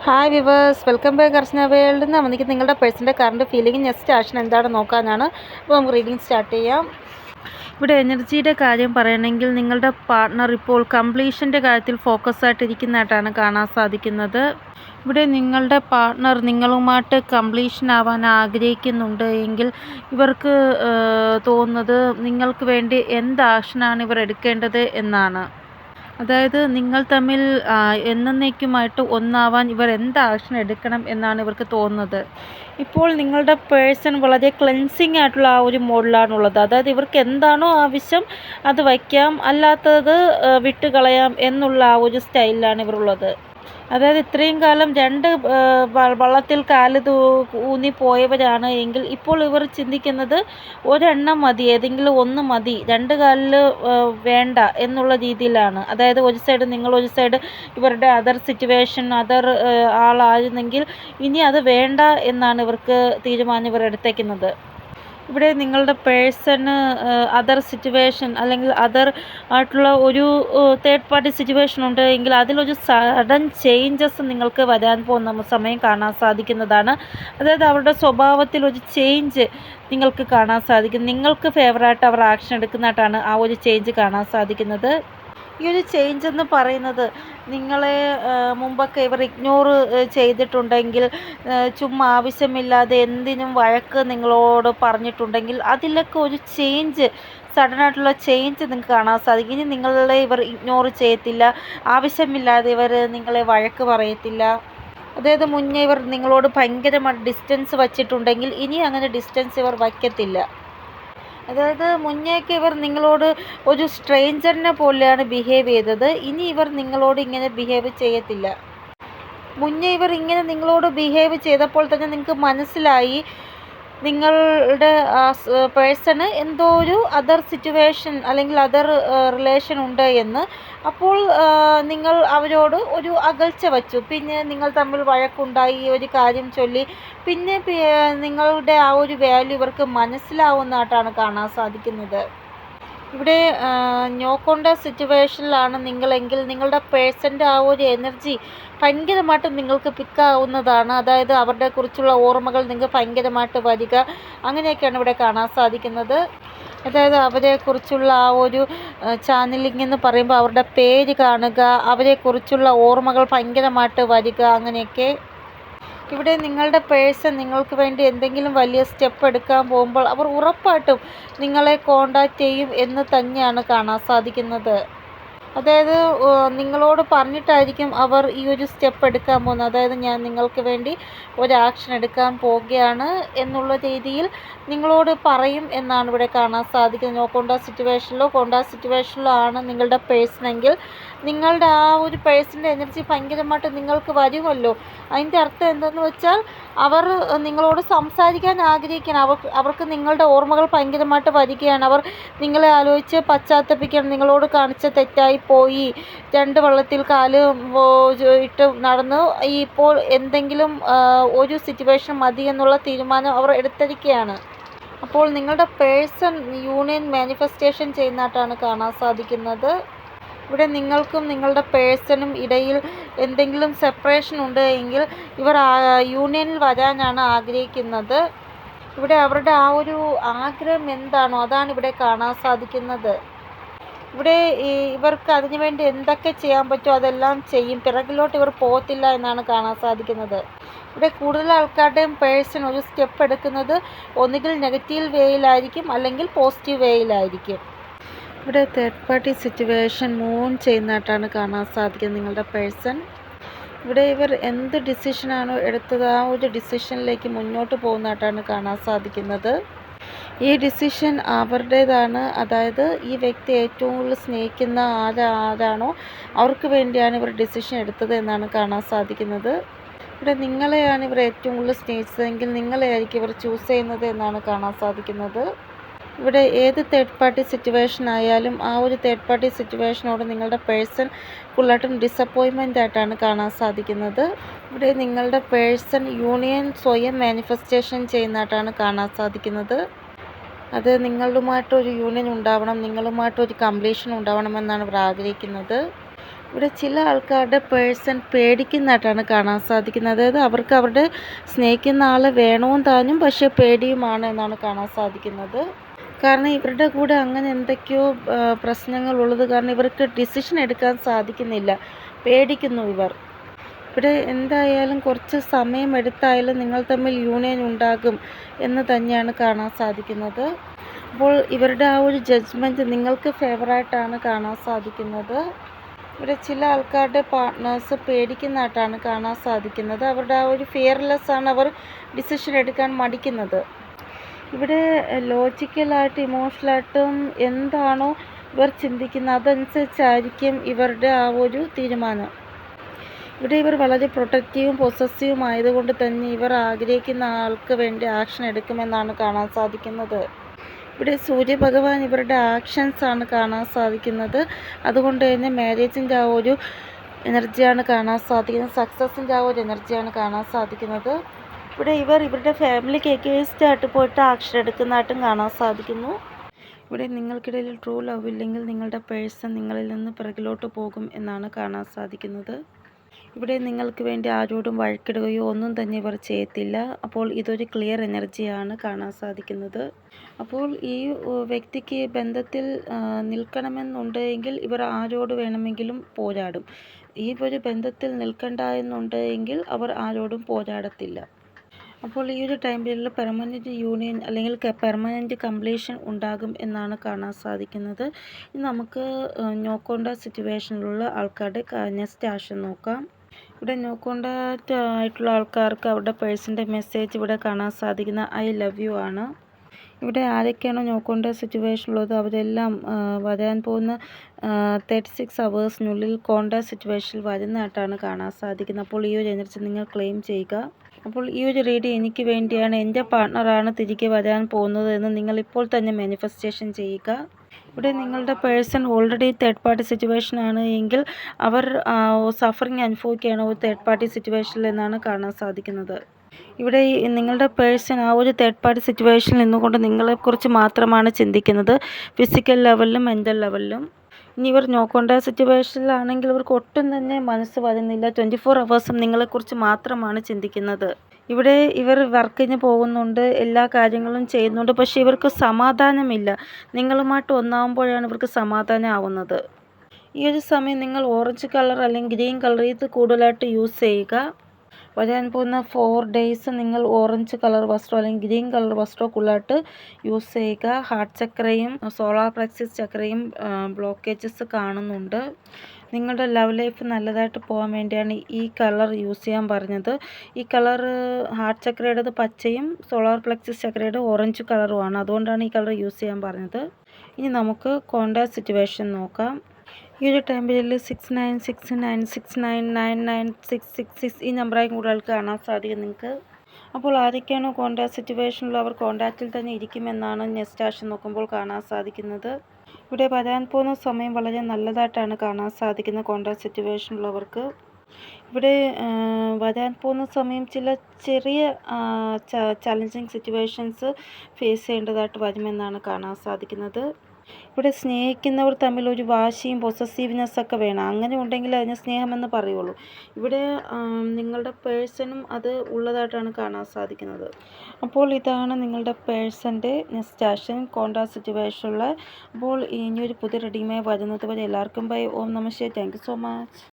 Hi viewers, welcome back അർച്ചന world. നമുക്ക് നിങ്ങളുടെ പേഴ്സൻ്റെ കറണ്ട് ഫീലിംഗ് നെക്സ്റ്റ് ആക്ഷൻ എന്താണെന്ന് നോക്കാനാണ്. അപ്പോൾ നമുക്ക് റീഡിങ് സ്റ്റാർട്ട് ചെയ്യാം. ഇവിടെ എനർജിയുടെ കാര്യം പറയണമെങ്കിൽ നിങ്ങളുടെ പാർട്ട്ണർ ഇപ്പോൾ കംപ്ലീഷൻ്റെ കാര്യത്തിൽ ഫോക്കസ് ആയിട്ടിരിക്കുന്നതായിട്ടാണ് കാണാൻ സാധിക്കുന്നത്. ഇവിടെ നിങ്ങളുടെ പാർട്ട്ണർ നിങ്ങളുമായിട്ട് കംപ്ലീഷൻ ആവാൻ ആഗ്രഹിക്കുന്നുണ്ട് എങ്കിൽ ഇവർക്ക് തോന്നുന്നത് നിങ്ങൾക്ക് വേണ്ടി എന്ത് ആക്ഷനാണ് ഇവർ എടുക്കേണ്ടത് എന്നാണ്. അതായത് നിങ്ങൾ തമ്മിൽ എന്നേക്കുമായിട്ട് ഒന്നാവാൻ ഇവർ എന്ത് ആക്ഷൻ എടുക്കണം എന്നാണ് ഇവർക്ക് തോന്നുന്നത്. ഇപ്പോൾ നിങ്ങളുടെ പേഴ്സൺ വളരെ ക്ലെൻസിങ് ആയിട്ടുള്ള ആ ഒരു മോഡിലാണുള്ളത്. അതായത് ഇവർക്ക് എന്താണോ ആവശ്യം അത് വയ്ക്കാം, അല്ലാത്തത് വിട്ടുകളയാം എന്നുള്ള ആ ഒരു സ്റ്റൈലിലാണ് ഇവരുള്ളത്. അതായത് ഇത്രയും കാലം രണ്ട് വള്ളത്തിൽ കാല് ഊന്നി പോയവരാണ് എങ്കിൽ ഇപ്പോൾ ഇവർ ചിന്തിക്കുന്നത് ഒരെണ്ണം മതി, ഏതെങ്കിലും ഒന്ന് മതി, രണ്ട് കാലിൽ വേണ്ട എന്നുള്ള രീതിയിലാണ്. അതായത് ഒരു സൈഡ് നിങ്ങൾ, ഒരു സൈഡ് ഇവരുടെ അതർ സിറ്റുവേഷൻ, അതർ ആളായിരുന്നെങ്കിൽ ഇനി അത് വേണ്ട എന്നാണ് ഇവർക്ക് തീരുമാനം ഇവർ എടുത്തേക്കുന്നത്. ഇവിടെ നിങ്ങളുടെ പേഴ്സണ് അതർ സിറ്റുവേഷൻ അല്ലെങ്കിൽ അതർ ആയിട്ടുള്ള ഒരു തേർഡ് പാർട്ടി സിറ്റുവേഷൻ ഉണ്ട് എങ്കിൽ അതിലൊരു സഡൻ ചേഞ്ചസ് നിങ്ങൾക്ക് വരാൻ പോകുന്ന സമയം കാണാൻ സാധിക്കുന്നതാണ്. അതായത് അവരുടെ സ്വഭാവത്തിൽ ഒരു ചേഞ്ച് നിങ്ങൾക്ക് കാണാൻ സാധിക്കും. നിങ്ങൾക്ക് ഫേവറായിട്ട് അവർ ആക്ഷൻ എടുക്കുന്നതായിട്ടാണ് ആ ഒരു ചേഞ്ച് കാണാൻ സാധിക്കുന്നത്. ഈ ഒരു ചേഞ്ച് എന്ന് പറയുന്നത് നിങ്ങളെ മുമ്പൊക്കെ ഇവർ ഇഗ്നോർ ചെയ്തിട്ടുണ്ടെങ്കിൽ, ചുമ്മാ ആവശ്യമില്ലാതെ എന്തിനും വഴക്ക് നിങ്ങളോട് പറഞ്ഞിട്ടുണ്ടെങ്കിൽ അതിലൊക്കെ ഒരു ചേഞ്ച്, സഡനായിട്ടുള്ള ചേഞ്ച് നിങ്ങൾക്ക് കാണാൻ സാധിക്കും. ഇനി നിങ്ങളെ ഇവർ ഇഗ്നോർ ചെയ്യത്തില്ല, ആവശ്യമില്ലാതെ ഇവർ നിങ്ങളെ വഴക്ക് പറയത്തില്ല. അതായത് മുന്നേ ഇവർ നിങ്ങളോട് ഭയങ്കരമായിട്ട് ഡിസ്റ്റൻസ് വച്ചിട്ടുണ്ടെങ്കിൽ ഇനി അങ്ങനെ ഡിസ്റ്റൻസ് ഇവർ വയ്ക്കത്തില്ല. അതായത് മുന്നേക്ക് ഇവർ നിങ്ങളോട് ഒരു സ്ട്രേഞ്ചറിനെ പോലെയാണ് ബിഹേവ് ചെയ്തത്. ഇനി ഇവർ നിങ്ങളോട് ഇങ്ങനെ ബിഹേവ് ചെയ്യത്തില്ല. മുന്നേ ഇവർ ഇങ്ങനെ നിങ്ങളോട് ബിഹേവ് ചെയ്തപ്പോൾ തന്നെ നിങ്ങൾക്ക് മനസ്സിലായി നിങ്ങളുടെ പേഴ്സണ് എന്തോ ഒരു അതർ സിറ്റുവേഷൻ അല്ലെങ്കിൽ അതർ റിലേഷൻ ഉണ്ട് എന്ന്. അപ്പോൾ നിങ്ങൾ അവരോട് ഒരു അകൽച്ച വച്ചു. പിന്നെ നിങ്ങൾ തമ്മിൽ വഴക്കുണ്ടായി, ഒരു കാര്യം ചൊല്ലി. പിന്നെ നിങ്ങളുടെ ആ ഒരു വാല്യൂ ഇവർക്ക് മനസ്സിലാവുന്നതായിട്ടാണ് കാണാൻ സാധിക്കുന്നത്. ഇവിടെ നോക്കേണ്ട സിറ്റുവേഷനിലാണ് നിങ്ങളെങ്കിൽ നിങ്ങളുടെ പേഴ്സൻ്റെ ആ ഒരു എനർജി ഭയങ്കരമായിട്ട് നിങ്ങൾക്ക് പിക്കാവുന്നതാണ്. അതായത് അവരുടെ കുറിച്ചുള്ള ഓർമ്മകൾ നിങ്ങൾക്ക് ഭയങ്കരമായിട്ട് വരിക, അങ്ങനെയൊക്കെയാണ് ഇവിടെ കാണാൻ സാധിക്കുന്നത്. അതായത് അവരെക്കുറിച്ചുള്ള ആ ഒരു ചാനലിംഗ് എന്ന് പറയുമ്പോൾ അവരുടെ പേര് കാണുക, അവരെക്കുറിച്ചുള്ള ഓർമ്മകൾ ഭയങ്കരമായിട്ട് വരിക, അങ്ങനെയൊക്കെ. ഇവിടെ നിങ്ങളുടെ പേഴ്സൺ നിങ്ങൾക്ക് വേണ്ടി എന്തെങ്കിലും വലിയ സ്റ്റെപ്പ് എടുക്കാൻ പോകുമ്പോൾ അവർ ഉറപ്പായിട്ടും നിങ്ങളെ കോണ്ടാക്റ്റ് ചെയ്യും എന്ന് തന്നെയാണ് കാണാൻ സാധിക്കുന്നത്. അതായത് നിങ്ങളോട് പറഞ്ഞിട്ടായിരിക്കും അവർ ഈ ഒരു സ്റ്റെപ്പ് എടുക്കാൻ പോകുന്നത്. അതായത് ഞാൻ നിങ്ങൾക്ക് വേണ്ടി ഒരു ആക്ഷൻ എടുക്കാൻ പോവുകയാണ് എന്നുള്ള രീതിയിൽ നിങ്ങളോട് പറയും എന്നാണ് ഇവിടെ കാണാൻ സാധിക്കുന്നത്. നോ കോണ്ടാക്ട് സിറ്റുവേഷനിലോ ആണ് നിങ്ങളുടെ പേഴ്സണെങ്കിൽ നിങ്ങളുടെ ആ ഒരു പേഴ്സൻ്റെ എനർജി ഭയങ്കരമായിട്ട് നിങ്ങൾക്ക് വരുമല്ലോ. അതിൻ്റെ അർത്ഥം എന്തെന്ന് വെച്ചാൽ അവർ നിങ്ങളോട് സംസാരിക്കാൻ ആഗ്രഹിക്കുകയാണ്. അവർക്ക് നിങ്ങളുടെ ഓർമ്മകൾ ഭയങ്കരമായിട്ട് വരികയാണ്. അവർ നിങ്ങളെ ആലോചിച്ച് പശ്ചാത്തപിക്കുകയാണ്. നിങ്ങളോട് കാണിച്ച തെറ്റായി പോയി, രണ്ട് വള്ളത്തിൽ കാല് ഇട്ട് നടന്നു, ഇപ്പോൾ എന്തെങ്കിലും ഒരു സിറ്റുവേഷൻ മതി എന്നുള്ള തീരുമാനം അവർ എടുത്തിരിക്കുകയാണ്. അപ്പോൾ നിങ്ങളുടെ പേഴ്സൺ യൂണിയൻ മാനിഫെസ്റ്റേഷൻ ചെയ്യുന്നതായിട്ടാണ് കാണാൻ സാധിക്കുന്നത്. ഇവിടെ നിങ്ങൾക്കും നിങ്ങളുടെ പേഴ്സണും ഇടയിൽ എന്തെങ്കിലും സെപ്പറേഷൻ ഉണ്ട് എങ്കിൽ ഇവർ യൂണിയനിൽ വരാനാണ് ആഗ്രഹിക്കുന്നത്. ഇവിടെ അവരുടെ ആ ഒരു ആഗ്രഹം എന്താണോ അതാണ് ഇവിടെ കാണാൻ സാധിക്കുന്നത്. ഇവിടെ ഇവർക്ക് അതിനുവേണ്ടി എന്തൊക്കെ ചെയ്യാൻ പറ്റുമോ അതെല്ലാം ചെയ്യും. പിറകിലോട്ട് ഇവർ പോകത്തില്ല എന്നാണ് കാണാൻ സാധിക്കുന്നത്. ഇവിടെ കൂടുതൽ ആൾക്കാരുടെയും പേഴ്സൺ ഒരു സ്റ്റെപ്പ് എടുക്കുന്നത് ഒന്നുകിൽ നെഗറ്റീവ് വേയിലായിരിക്കും അല്ലെങ്കിൽ പോസിറ്റീവ് വേയിലായിരിക്കും. ഇവിടെ തേർഡ് പാർട്ടി സിറ്റുവേഷൻ മൂൺ ചെയ്യുന്നതായിട്ടാണ് കാണാൻ സാധിക്കുന്നത് നിങ്ങളുടെ പേഴ്സൺ. ഇവിടെ ഇവർ എന്ത് ഡിസിഷനാണോ എടുത്തത് ആ ഒരു ഡിസിഷനിലേക്ക് മുന്നോട്ട് പോകുന്നതായിട്ടാണ് കാണാൻ സാധിക്കുന്നത്. ഈ ഡിസിഷൻ അവരുടേതാണ്. അതായത് ഈ വ്യക്തി ഏറ്റവും കൂടുതൽ സ്നേഹിക്കുന്ന ആരാണോ അവർക്ക് വേണ്ടിയാണ് ഇവർ ഡിസിഷൻ എടുത്തത് എന്നാണ് കാണാൻ സാധിക്കുന്നത്. ഇവിടെ നിങ്ങളെയാണ് ഇവർ ഏറ്റവും കൂടുതൽ സ്നേഹിച്ചതെങ്കിൽ നിങ്ങളെയായിരിക്കും ഇവർ ചൂസ് ചെയ്യുന്നത് എന്നാണ് കാണാൻ സാധിക്കുന്നത്. ഇവിടെ ഏത് തേർഡ് പാർട്ടി സിറ്റുവേഷൻ ആയാലും ആ ഒരു തേർഡ് പാർട്ടി സിറ്റുവേഷനോട് നിങ്ങളുടെ പേഴ്സൺ ഫുള്ളായിട്ടും ഡിസപ്പോയിൻമെൻ്റ് ആയിട്ടാണ് കാണാൻ സാധിക്കുന്നത്. ഇവിടെ നിങ്ങളുടെ പേഴ്സൺ യൂണിയൻ സ്വയം മാനിഫെസ്റ്റേഷൻ ചെയ്യുന്നതായിട്ടാണ് കാണാൻ സാധിക്കുന്നത്. അത് നിങ്ങളുമായിട്ടൊരു യൂണിയൻ ഉണ്ടാവണം, നിങ്ങളുമായിട്ടൊരു കംപ്ലീഷൻ ഉണ്ടാവണമെന്നാണ് ഇവർ ആഗ്രഹിക്കുന്നത്. ഇവിടെ ചില ആൾക്കാരുടെ പേഴ്സൺ പേടിക്കുന്നതായിട്ടാണ് കാണാൻ സാധിക്കുന്നത്. അതായത് അവർക്ക് അവരുടെ സ്നേഹിക്കുന്ന ആൾ വേണവും താനും, പക്ഷേ പേടിയുമാണ് എന്നാണ് കാണാൻ സാധിക്കുന്നത്. കാരണം ഇവരുടെ കൂടെ അങ്ങനെ എന്തൊക്കെയോ പ്രശ്നങ്ങളുള്ളത് കാരണം ഇവർക്ക് ഡിസിഷൻ എടുക്കാൻ സാധിക്കുന്നില്ല, പേടിക്കുന്നു ഇവർ. ഇവിടെ എന്തായാലും കുറച്ച് സമയം എടുത്തായാലും നിങ്ങൾ തമ്മിൽ യൂണിയൻ ഉണ്ടാകും എന്ന് തന്നെയാണ് കാണാൻ സാധിക്കുന്നത്. അപ്പോൾ ഇവരുടെ ആ ഒരു ജഡ്ജ്മെൻറ്റ് നിങ്ങൾക്ക് ഫേവറായിട്ടാണ് കാണാൻ സാധിക്കുന്നത്. ഇവിടെ ചില ആൾക്കാരുടെ പാർട്ട്നേഴ്സ് പേടിക്കുന്നതായിട്ടാണ് കാണാൻ സാധിക്കുന്നത്. അവരുടെ ആ ഒരു ഫിയർലെസ് ആണ്, അവർ ഡിസിഷൻ എടുക്കാൻ മടിക്കുന്നത്. ഇവിടെ ലോജിക്കലായിട്ട് ഇമോഷണലായിട്ടും എന്താണോ ഇവർ ചിന്തിക്കുന്നത് അതനുസരിച്ചായിരിക്കും ഇവരുടെ ആ ഒരു തീരുമാനം. ഇവിടെ ഇവർ വളരെ പ്രൊട്ടക്റ്റീവും പൊസസീവും ആയതുകൊണ്ട് തന്നെ ഇവർ ആഗ്രഹിക്കുന്ന ആൾക്ക് വേണ്ടി ആക്ഷൻ എടുക്കുമെന്നാണ് കാണാൻ സാധിക്കുന്നത്. ഇവിടെ സൂര്യഭഗവാൻ ഇവരുടെ ആക്ഷൻസ് ആണ് കാണാൻ സാധിക്കുന്നത്. അതുകൊണ്ട് തന്നെ മാരേജിൻ്റെ ആ ഒരു എനർജിയാണ് കാണാൻ സാധിക്കുന്നത്, സക്സസിൻ്റെ ആ ഒരു എനർജിയാണ് കാണാൻ സാധിക്കുന്നത്. ഇവിടെ ഇവരുടെ ഫാമിലിക്ക് എഗെയിൻസ്റ്റ് ആയിട്ട് പോയിട്ട് ആക്ഷൻ എടുക്കുന്നതായിട്ടും കാണാൻ സാധിക്കുന്നു. ഇവിടെ നിങ്ങൾക്കിടയിൽ ട്രൂ ലവ് ഇല്ലെങ്കിൽ നിങ്ങളുടെ പേഴ്സൺ നിങ്ങളിൽ നിന്ന് പിറകിലോട്ട് പോകും എന്നാണ് കാണാൻ സാധിക്കുന്നത്. ഇവിടെ നിങ്ങൾക്ക് വേണ്ടി ആരോടും വഴക്കിടുകയോ ഒന്നും തന്നെ ഇവർ ചെയ്യത്തില്ല. അപ്പോൾ ഇതൊരു ക്ലിയർ എനർജിയാണ് കാണാൻ സാധിക്കുന്നത്. അപ്പോൾ ഈ വ്യക്തിക്ക് ബന്ധത്തിൽ നിൽക്കണമെന്നുണ്ടെങ്കിൽ ഇവർ ആരോട് വേണമെങ്കിലും പോരാടും. ഈ ഒരു ബന്ധത്തിൽ നിൽക്കണ്ട എന്നുണ്ടെങ്കിൽ അവർ ആരോടും പോരാടത്തില്ല. അപ്പോൾ ഈ ഒരു ടൈം പീരീഡിൽ പെർമനൻറ്റ് യൂണിയൻ അല്ലെങ്കിൽ പെർമനൻറ്റ് കംപ്ലീഷൻ ഉണ്ടാകും എന്നാണ് കാണാൻ സാധിക്കുന്നത്. ഇനി നമുക്ക് നോ കോൺടാക്ട് സിറ്റുവേഷനിലുള്ള ആൾക്കാരുടെ നെക്സ്റ്റ് ആക്ഷൻ നോക്കാം. ഇവിടെ നോ കോൺടാക്റ്റ് ആയിട്ടുള്ള ആൾക്കാർക്ക് അവരുടെ പേഴ്സൻ്റെ മെസ്സേജ് ഇവിടെ കാണാൻ സാധിക്കുന്ന ഐ ലവ് യു ആണ്. ഇവിടെ ആരൊക്കെയാണോ നോ കോൺടാക്ട് സിറ്റുവേഷൻ ഉള്ളത് അവരെല്ലാം വരാൻ പോകുന്ന 36 hours കോൺടാക്ട് സിറ്റുവേഷനിൽ വരുന്നതായിട്ടാണ് കാണാൻ സാധിക്കുന്നത്. അപ്പോൾ ഈ ഒരു എനർജി നിങ്ങൾ ക്ലെയിം ചെയ്യുക. അപ്പോൾ ഈ ഒരു റീഡിങ് എനിക്ക് വേണ്ടിയാണ്, എൻ്റെ പാർട്ട്ണറാണ് തിരികെ വരാൻ പോകുന്നത് എന്ന് നിങ്ങൾ ഇപ്പോൾ തന്നെ മാനിഫെസ്റ്റേഷൻ ചെയ്യുക. ഇവിടെ നിങ്ങളുടെ person already third party situation ആണ് എങ്കിൽ അവർ സഫറിങ് അനുഭവിക്കുകയാണ് ഒരു തേർഡ് പാർട്ടി സിറ്റുവേഷനിൽ എന്നാണ് കാണാൻ സാധിക്കുന്നത്. ഇവിടെ നിങ്ങളുടെ പേഴ്സൺ ആ ഒരു തേർഡ് പാർട്ടി സിറ്റുവേഷനിൽ നിന്നുകൊണ്ട് നിങ്ങളെക്കുറിച്ച് മാത്രമാണ് ചിന്തിക്കുന്നത്, ഫിസിക്കൽ ലെവലിലും മെൻ്റൽ ലെവലിലും. ഇനി ഇവർ നോ കോൺടാക്ട് സിറ്റുവേഷനിലാണെങ്കിൽ ഇവർക്ക് ഒട്ടും തന്നെ മനസ്സ് വരുന്നില്ല, 24 hours നിങ്ങളെക്കുറിച്ച് മാത്രമാണ് ചിന്തിക്കുന്നത്. ഇവിടെ ഇവർ വർക്കിന് പോകുന്നുണ്ട്, എല്ലാ കാര്യങ്ങളും ചെയ്യുന്നുണ്ട്, പക്ഷേ ഇവർക്ക് സമാധാനമില്ല. നിങ്ങളുമായിട്ട് ഒന്നാകുമ്പോഴാണ് ഇവർക്ക് സമാധാനം ആവുന്നത്. ഈ ഒരു സമയം നിങ്ങൾ ഓറഞ്ച് കളർ അല്ലെങ്കിൽ ഗ്രീൻ കളർ ഇത് കൂടുതലായിട്ട് യൂസ് ചെയ്യുക. വരാൻ പോകുന്ന 4 days നിങ്ങൾ ഓറഞ്ച് കളർ വസ്ത്രം അല്ലെങ്കിൽ ഗ്രീൻ കളർ വസ്ത്രം കൂടുതലായിട്ട് യൂസ് ചെയ്യുക. ഹാർട്ട് ചക്രയും സോളാർ പ്ലെക്സസ് ചക്രയും ബ്ലോക്കേജസ് കാണുന്നുണ്ട്. നിങ്ങളുടെ ലവ് ലൈഫ് നല്ലതായിട്ട് പോകാൻ വേണ്ടിയാണ് ഈ കളർ യൂസ് ചെയ്യാൻ പറഞ്ഞത്. ഈ കളർ ഹാർട്ട് ചക്രയുടേത് പച്ചയും സോളാർ പ്ലെക്സസ് ചക്രയുടെ ഓറഞ്ച് കളറുമാണ്, അതുകൊണ്ടാണ് ഈ കളർ യൂസ് ചെയ്യാൻ പറഞ്ഞത്. ഇനി നമുക്ക് കോൺടാക്ട് സിറ്റുവേഷൻ നോക്കാം. ഈ ഒരു ടൈം പീരീഡിൽ 6969699966 ഈ നമ്പറായി കൂടുതൽ കാണാൻ സാധിക്കും നിങ്ങൾക്ക്. അപ്പോൾ ആരൊക്കെയാണോ കോൺടാക്ട് സിറ്റുവേഷനിൽ അവർ കോൺടാക്റ്റിൽ തന്നെ ഇരിക്കുമെന്നാണ് നെക്സ്റ്റ് ആക്ഷൻ നോക്കുമ്പോൾ കാണാൻ സാധിക്കുന്നത്. ഇവിടെ വരാൻ പോകുന്ന സമയം വളരെ നല്ലതായിട്ടാണ് കാണാൻ സാധിക്കുന്നത് കോൺടാക്ട് സിറ്റുവേഷനിലുള്ളവർക്ക്. ഇവിടെ വരാൻ പോകുന്ന സമയം ചില ചെറിയ ചലഞ്ചിങ് സിറ്റുവേഷൻസ് ഫേസ് ചെയ്യേണ്ടതായിട്ട് വരുമെന്നാണ് കാണാൻ സാധിക്കുന്നത്. ഇവിടെ സ്നേഹിക്കുന്നവർ തമ്മിൽ ഒരു വാശിയും പൊസസീവ്നെസ് ഒക്കെ വേണം, അങ്ങനെ ഉണ്ടെങ്കിൽ അതിന് സ്നേഹമെന്ന് പറയുള്ളൂ. ഇവിടെ നിങ്ങളുടെ പേഴ്സണും അത് ഉള്ളതായിട്ടാണ് കാണാൻ സാധിക്കുന്നത്. അപ്പോൾ ഇതാണ് നിങ്ങളുടെ പേഴ്സൻ്റെ നെക്സ്റ്റ് ആക്ഷൻ കോൺടാക്ട് സിറ്റുവേഷനുള്ള. അപ്പോൾ ഇനിയൊരു പുതിയ റീഡിങ്ങുമായി വരുന്നത് വരെ എല്ലാവർക്കും ബൈ. ഓം നമഃ ശിവായ. Thank you so much.